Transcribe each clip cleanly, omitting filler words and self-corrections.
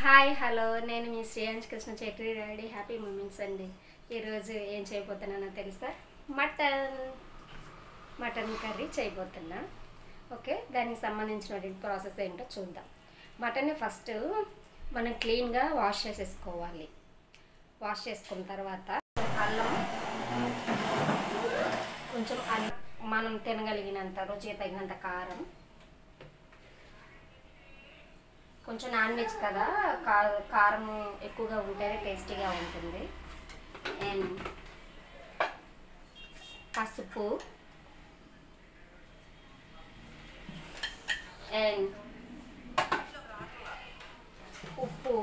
Hi hello నేను మీ Shreyanj Krishna Chakri ready happy moments అండి. ఈరోజు ఏం చేయబోతున్నానో తెలుసా? Mutton curry చేయబోతున్నా. ఓకే, దానికి సంబంధించిన ప్రాసెస్ ఏంటో చూద్దాం. మటన్ని ఫస్ట్ మనం క్లీన్గా వాష్ చేసేసుకోవాలి. వాష్ చేసుకున్న తర్వాత అల్లం, కొంచెం మనం తినగలిగినంత రుచి తగినంత కారం, కొంచెం నాన్ వెజ్ కదా, కారం ఎక్కువగా ఉంటేనే టేస్టీగా ఉంటుంది. అండ్ పసుపు అండ్ ఉప్పు,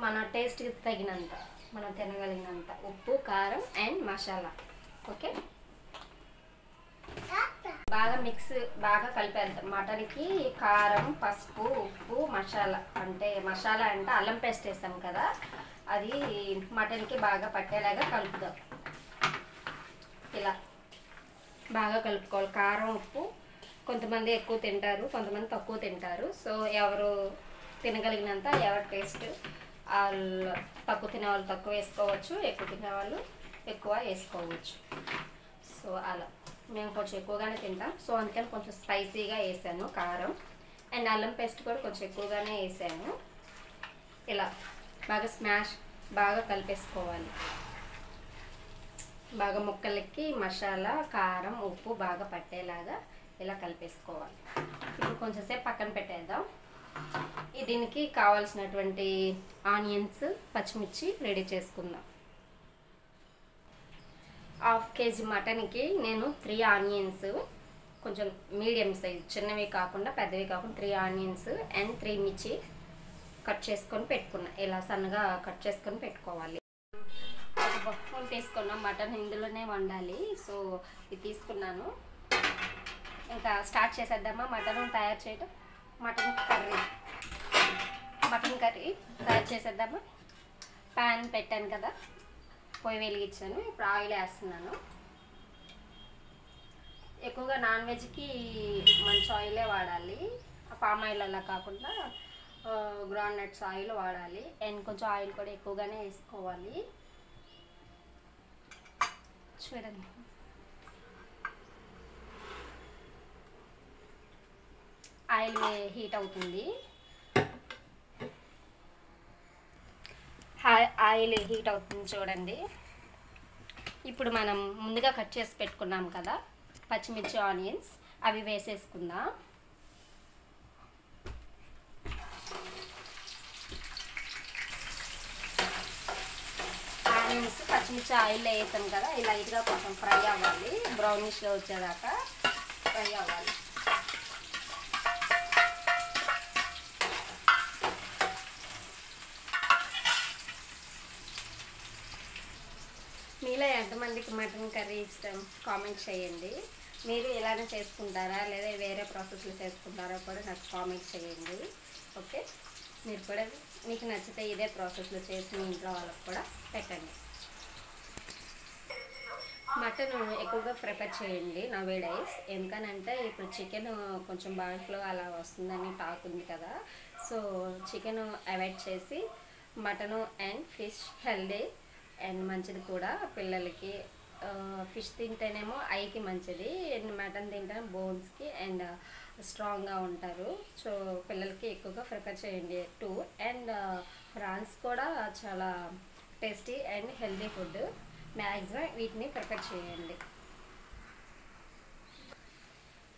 మన టేస్ట్కి తగినంత, మనం తినగలిగినంత ఉప్పు, కారం అండ్ మసాలా. ఓకే, బాగా కలిపేద్దాం. మటన్కి కారం, పసుపు, ఉప్పు, మసాలా అంటే అల్లం పేస్ట్ వేస్తాం కదా, అది మటన్కి బాగా పట్టేలాగా కలుపుదాం. ఇలా బాగా కలుపుకోవాలి. కారం, ఉప్పు కొంతమంది ఎక్కువ తింటారు, కొంతమంది తక్కువ తింటారు. సో ఎవరు తినగలిగినంత, ఎవరి టేస్ట్ వాళ్ళు, తక్కువ తినేవాళ్ళు తక్కువ వేసుకోవచ్చు, ఎక్కువ తినేవాళ్ళు ఎక్కువ వేసుకోవచ్చు. సో అలా మేము కొంచెం ఎక్కువగానే తింటాం. సో అందుకని కొంచెం స్పైసీగా వేసాను కారం. అండ్ అల్లం పేస్ట్ కూడా కొంచెం ఎక్కువగానే వేసాను. ఇలా బాగా కలిపేసుకోవాలి. బాగా ముక్కలకి మసాలా, కారం, ఉప్పు బాగా పట్టేలాగా ఇలా కలిపేసుకోవాలి. ఇప్పుడు కొంచెంసేపు పక్కన పెట్టేద్దాం. దీనికి కావాల్సినటువంటి ఆనియన్స్, పచ్చిమిర్చి రెడీ చేసుకుందాం. 1/2 kg మటన్కి నేను 3 ఆనియన్స్, కొంచెం మీడియం సైజ్, చిన్నవి కాకుండా పెద్దవి కాకుండా 3 ఆనియన్స్ అండ్ 3 మిర్చి కట్ చేసుకొని పెట్టుకున్నా. ఇలా సన్నగా కట్ చేసుకొని పెట్టుకోవాలి. ఒక బఫూన్ తీసుకున్నాం, మటన్ ఇందులోనే వండాలి. సో ఇది తీసుకున్నాను. ఇంకా స్టార్ట్ చేసేద్దామా మటన్ తయారు చేయడం. మటన్ కర్రీ తయారు చేసేద్దామా. ప్యాన్ పెట్టాను కదా, పొయ్యి వెలిగించాను. ఇప్పుడు ఆయిల్ వేస్తున్నాను. ఎక్కువగా నాన్ వెజ్కి మంచి ఆయిలే వాడాలి, పామ్ ఆయిల్ అలా కాకుండా గ్రౌండ్ నట్స్ ఆయిల్ వాడాలి. అండ్ కొంచెం ఆయిల్ కూడా ఎక్కువగానే వేసుకోవాలి. చూడండి, ఆయిల్ హీట్ అవుతుంది. ఆయిల్ హీట్ అవుతుంది చూడండి. ఇప్పుడు మనం ముందుగా కట్ చేసి పెట్టుకున్నాం కదా పచ్చిమిర్చి, ఆనియన్స్, అవి వేసేసుకుందాం. ఆనియన్స్, పచ్చిమిర్చి ఆయిల్లో వేసాం కదా, ఇలా లైట్గా కొంచెం ఫ్రై అవ్వాలి. బ్రౌనిష్గా వచ్చేదాకా ఫ్రై అవ్వాలి. మీలో ఎంతమందికి మటన్ కర్రీ ఇష్టం కామెంట్ చేయండి. మీరు ఇలానే చేసుకుంటారా లేదా వేరే ప్రాసెస్లో చేసుకుంటారా కూడా నాకు కామెంట్ చేయండి. ఓకే, మీరు కూడా మీకు నచ్చితే ఇదే ప్రాసెస్లో చేసి మీ ఇంట్లో వాళ్ళకి కూడా పెట్టండి. మటన్ ఎక్కువగా ప్రిఫర్ చేయండి నౌ డేస్. ఎందుకనంటే ఇప్పుడు చికెన్ కొంచెం బాగా అలా వస్తుందని టాక్ ఉంది కదా. సో చికెన్ అవాయిడ్ చేసి mutton and fish healthy and మంచిది కూడా పిల్లలకి. ఫిష్ తింటేనేమో ఐకి మంచిది, అండ్ మటన్ తింటే బోన్స్కి అండ్ స్ట్రాంగ్గా ఉంటారు. సో పిల్లలకి ఎక్కువగా ప్రిఫర్ చేయండి. అండ్ ప్రాన్స్ కూడా చాలా tasty and healthy food. Maximum వీటిని ప్రిఫర్ చేయండి.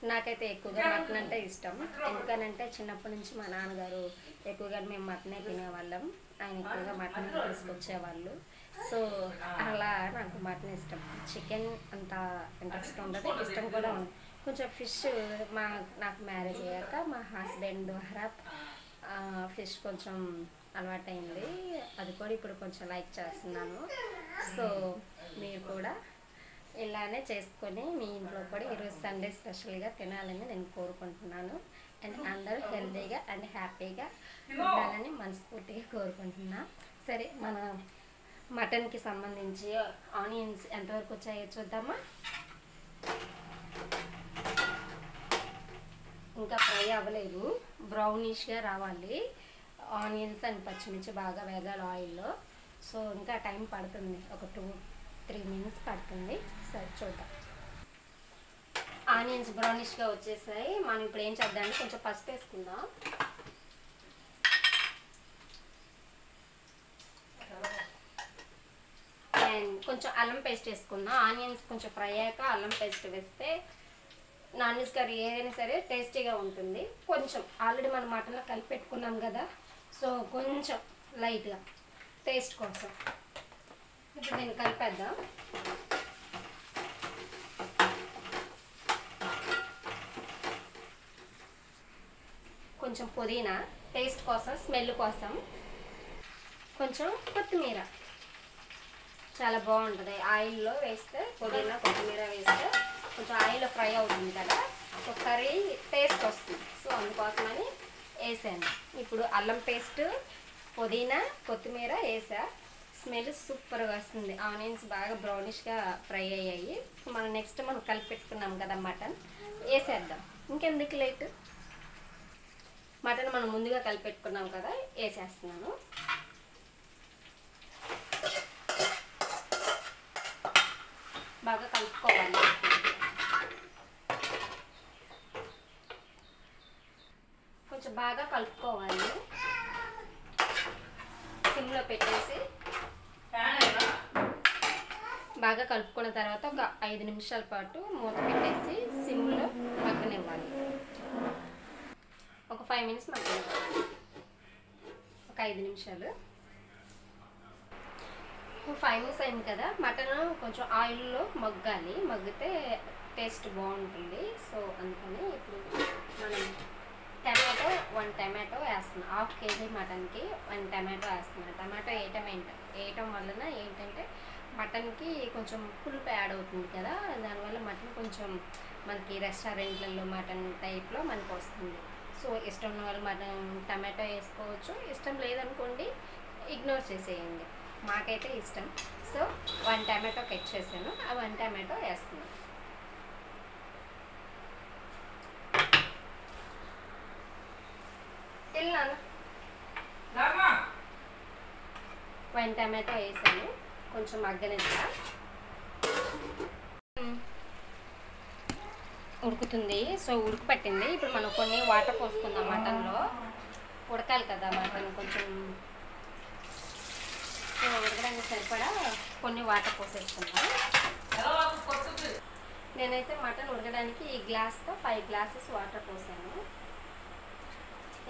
నాకైతే ఎక్కువగా మటన్ అంటే ఇష్టం. ఎందుకనంటే చిన్నప్పటి నుంచి మా నాన్నగారు ఎక్కువగా మేము మటనే తినేవాళ్ళం. ఆయన ఎక్కువగా మటన్ తీసుకొచ్చేవాళ్ళు. సో అలా నాకు మటన్ ఇష్టం. చికెన్ అంత ఇంట్రెస్ట్ ఉండదు, ఇష్టం కూడా ఉంది. కొంచెం ఫిష్ నాకు మ్యారేజ్ అయ్యాక మా హస్బెండ్ ద్వారా ఫిష్ కొంచెం అలవాటైంది. అది కూడా ఇప్పుడు కొంచెం లైక్ చేస్తున్నాను. సో మీరు కూడా ఇలానే చేసుకొని మీ ఇంట్లో కూడా ఈరోజు సండే స్పెషల్గా తినాలని నేను కోరుకుంటున్నాను. అండ్ అందరూ హెల్తీగా అండ్ హ్యాపీగా ఉండాలని మనస్ఫూర్తిగా కోరుకుంటున్నా. సరే, మన మటన్కి సంబంధించి ఆనియన్స్ ఎంతవరకు వచ్చాయో చూద్దామా. ఇంకా ఫ్రై అవ్వలేదు, బ్రౌనిష్గా రావాలి. ఆనియన్స్ అండ్ పచ్చిమిర్చి బాగా వేగాలి ఆయిల్లో. సో ఇంకా టైం పడుతుంది, ఒక 2-3 మినిట్స్ పడుతుంది. సరే చూద్దాం. ఆనియన్స్ బ్రౌనిష్గా వచ్చేసాయి. మనం ఇప్పుడు ఏం చేద్దాం, కొంచెం పసుపు వేసుకుందాం. అండ్ కొంచెం అల్లం పేస్ట్ వేసుకుందాం. ఆనియన్స్ కొంచెం ఫ్రై అయ్యాక అల్లం పేస్ట్ వేస్తే నాన్ వెజ్ కర్రీ ఏదైనా సరే టేస్టీగా ఉంటుంది. కొంచెం ఆల్రెడీ మనం మటన్లో కలిపి పెట్టుకున్నాం కదా, సో కొంచెం లైట్గా టేస్ట్ కోసం ఇప్పుడు దీన్ని కలిపేద్దాం. కొంచెం పుదీనా టేస్ట్ కోసం, స్మెల్ కోసం, కొంచెం కొత్తిమీర చాలా బాగుంటుంది. ఆయిల్లో వేస్తే పుదీనా కొత్తిమీర వేస్తే కొంచెం ఆయిల్లో ఫ్రై అవుతుంది కదా, సో కర్రీ టేస్ట్ వస్తుంది. సో అందుకోసమని వేసాను. ఇప్పుడు అల్లం పేస్ట్, పుదీనా, కొత్తిమీర వేసా. స్మెల్ సూపర్గా వస్తుంది. ఆనియన్స్ బాగా బ్రౌనిష్గా ఫ్రై అయ్యాయి. మనం నెక్స్ట్ మనం కలిపి పెట్టుకున్నాం కదా మటన్, వేసేద్దాం. ఇంకెందుకు లేట్, మటన్ మనం ముందుగా కలిపి పెట్టుకున్నాం కదా, వేసేస్తున్నాను. బాగా కలుపుకోవాలి. కొంచెం బాగా కలుపుకోవాలి. సిమ్లో పెట్టేసి బాగా కలుపుకున్న తర్వాత ఒక 5 నిమిషాల పాటు మూత పెట్టేసి సిమ్లో మగ్గనివ్వాలి. ఒక 5 మినిట్స్ మగ్గనివ్వాలి. ఒక 5 నిమిషాలు. 5 మినిట్స్ అయింది కదా, మటన్ కొంచెం ఆయిల్లో మగ్గాలి. మగ్గితే టేస్ట్ బాగుంటుంది. సో అందుకని ఇప్పుడు మనం టమాటో 1 టమాటో వేస్తున్నాం. 1/2 కేజీ మటన్కి 1 టమాటో వేస్తున్నాం. టమాటో వేయటం వలన ఏంటంటే మటన్కి కొంచెం పులుపు యాడ్ అవుతుంది కదా, దానివల్ల మటన్ కొంచెం మనకి రెస్టారెంట్లలో మటన్ టైప్లో మనకు వస్తుంది. సో ఇష్టం ఉన్న వాళ్ళు మటన్ టమాటో వేసుకోవచ్చు, ఇష్టం లేదనుకోండి ఇగ్నోర్ చేసేయండి. మాకైతే ఇష్టం. సో 1 టమాటో కట్ చేశాను, ఆ 1 టమాటో వేస్తున్నాను. తిన్నాను. 1 టమాటో వేసాను, కొంచెం మగ్గనిస్తా. ఉడుకుతుంది. సో ఉడుకు పట్టింది. ఇప్పుడు మనం కొన్ని వాటర్ పోసుకుందాం. మటన్లో ఉడకాలి కదా మటన్, కొంచెం ఉడకడానికి సరిపడా కొన్ని వాటర్ పోసేసుకుందాం. నేనైతే మటన్ ఉడకడానికి ఈ గ్లాస్తో 5 గ్లాసెస్ వాటర్ పోసాను.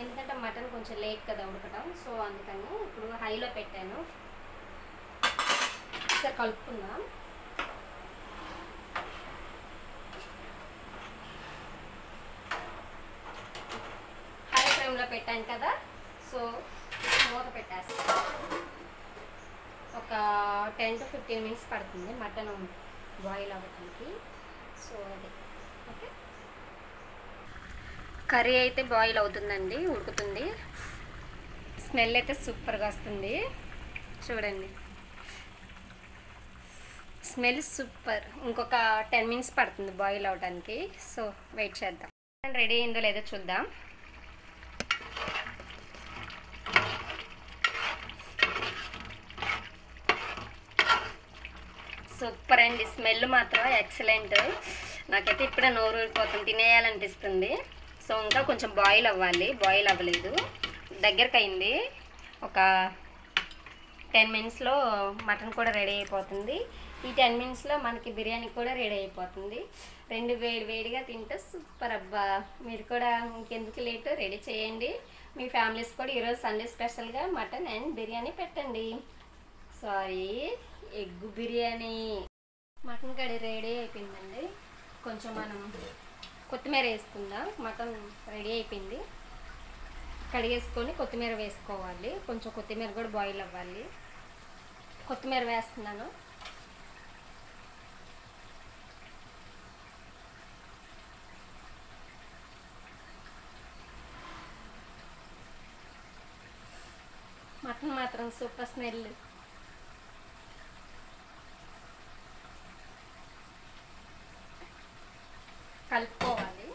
ఎందుకంటే మటన్ కొంచెం లేట్ కదా ఉడకటం, సో అందుకని ఇప్పుడు హైలో పెట్టాను. ఒకసారి కలుపుకుందాం. హై ఫ్లేమ్లో పెట్టాను కదా, సో మూత పెట్టేస్తాను. ఒక 10 to 15 మినిట్స్ పడుతుంది మటన్ బాయిల్ అవ్వడానికి. సో అది ఓకే. కర్రీ అయితే బాయిల్ అవుతుందండి, ఉడుకుతుంది. స్మెల్ అయితే సూపర్గా వస్తుంది. చూడండి, స్మెల్ సూపర్. ఇంకొక 10 మినిట్స్ పడుతుంది బాయిల్ అవడానికి. సో వెయిట్ చేద్దాం. రెడీ అయిందో లేదో చూద్దాం. సూపర్ అండి. స్మెల్ మాత్రం ఎక్సలెంట్. నాకైతే ఇప్పుడే నోరు ఊరిపోతుంది, తినేయాలనిపిస్తుంది. సో ఇంకా కొంచెం బాయిల్ అవ్వాలి, బాయిల్ అవ్వలేదు. దగ్గరకు అయింది. ఒక 10 మినిట్స్లో మటన్ కూడా రెడీ అయిపోతుంది. ఈ 10 మినిట్స్లో మనకి బిర్యానీ కూడా రెడీ అయిపోతుంది. 2 వేడిగా తింటే సూపర్. అబ్బా, మీరు కూడా ఇంకెందుకు లేటు, రెడీ చేయండి. మీ ఫ్యామిలీస్ కూడా ఈరోజు సండే స్పెషల్గా మటన్ అండ్ బిర్యానీ పెట్టండి. Sorry, egg biryani. Mutton curry ready అయిపోయిందండి. కొంచెం మనం కొత్తిమీర వేసుకుందాం. మటన్ రెడీ అయిపోయింది. కడిగేసుకొని కొత్తిమీర వేసుకోవాలి. కొంచెం కొత్తిమీర కూడా బాయిల్ అవ్వాలి. కొత్తిమీర వేస్తున్నాను. మటన్ మాత్రం సూపర్ స్మెల్. కలుపుకోవాలి.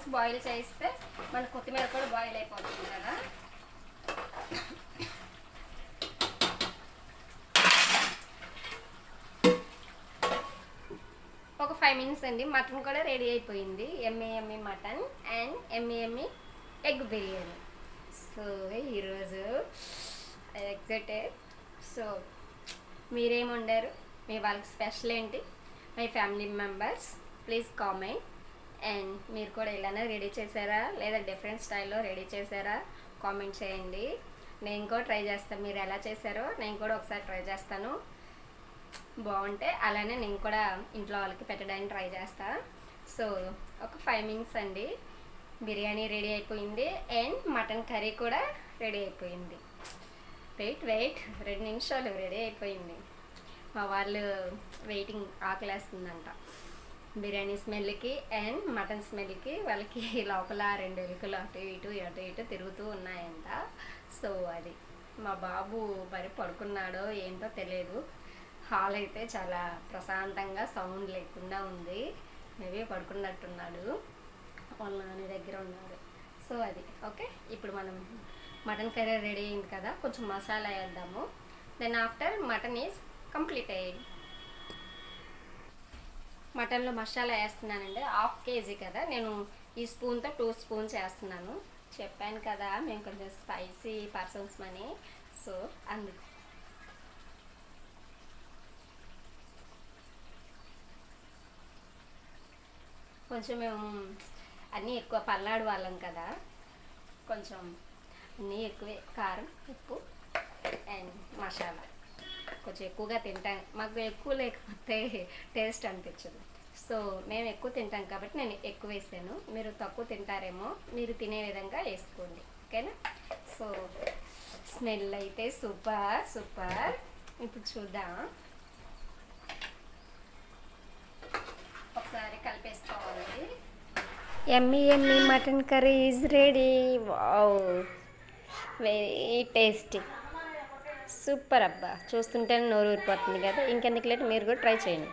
మినిట్స్ బాయిల్ చేస్తే మన కొత్తిమీర కూడా బాయిల్ అయిపోతుంది కదా. ఒక 5 మినిట్స్ అండి. మటన్ కూడా రెడీ అయిపోయింది. Yummy mutton and yummy egg biryani. So ఈరోజు ఎక్సైటెడ్. సో మీరేం వండారు, మీ వాళ్ళకి స్పెషల్ ఏంటి, my family members please comment. And మీరు కూడా ఇలానే రెడీ చేశారా లేదా డిఫరెంట్ స్టైల్లో రెడీ చేశారా కామెంట్ చేయండి. నేను కూడా ట్రై చేస్తాను. మీరు ఎలా చేశారో నేను కూడా ఒకసారి ట్రై చేస్తాను. బాగుంటే అలానే నేను కూడా ఇంట్లో వాళ్ళకి పెట్టడానికి ట్రై చేస్తా. సో ఒక 5 మినిట్స్ అండి, బిర్యానీ రెడీ అయిపోయింది అండ్ మటన్ కర్రీ కూడా రెడీ అయిపోయింది. వెయిట్ 2 నిమిషాలు రెడీ అయిపోయింది. మా వాళ్ళు వెయిటింగ్, ఆకలేస్తుందంట. బిర్యానీ స్మెల్కి అండ్ మటన్ స్మెల్కి వాళ్ళకి లోపల 2 ఎలుకలు అటు ఇటు తిరుగుతూ ఉన్నాయంట. సో అది మా బాబు మరి పడుకున్నాడో ఏంటో తెలియదు. హాల్ అయితే చాలా ప్రశాంతంగా సౌండ్ లేకుండా ఉంది. మేబీ పడుకున్నట్టున్నాడు, వాళ్ళ నాన్న దగ్గర ఉన్నాడు. సో అది ఓకే. ఇప్పుడు మనం మటన్ కర్రీ రెడీ అయింది కదా, కొంచెం మసాలా వేద్దాము. Then after mutton is completed. మటన్లో మసాలా వేస్తున్నానండి. 1/2 kg కదా, నేను ఈ స్పూన్తో 2 స్పూన్స్ వేస్తున్నాను. చెప్పాను కదా మేము కొంచెం స్పైసీ పర్సన్స్ అని. సో అందుకు కొంచెం మేము అన్నీ ఎక్కువ పల్నాడు వాళ్ళం కదా, కొంచెం అన్నీ ఎక్కువే. కారం, ఉప్పు అండ్ మసాలా కొంచెం ఎక్కువగా తింటాం. మాకు ఎక్కువ లేకపోతే టేస్ట్ అనిపించదు. సో మేము ఎక్కువ తింటాం కాబట్టి నేను ఎక్కువ వేసాను. మీరు తక్కువ తింటారేమో, మీరు తినే విధంగా వేసుకోండి, ఓకేనా. సో స్మెల్ అయితే సూపర్. ఇప్పుడు చూద్దాం, ఒకసారి కలిపేసుకోవాలి. Yummy mutton curry is ready. Wow, very tasty, super అబ్బా. చూస్తుంటేనే నోరు ఊరిపోతుంది కదా. ఇంకెందుకు లేట్, మీరు కూడా ట్రై చేయండి.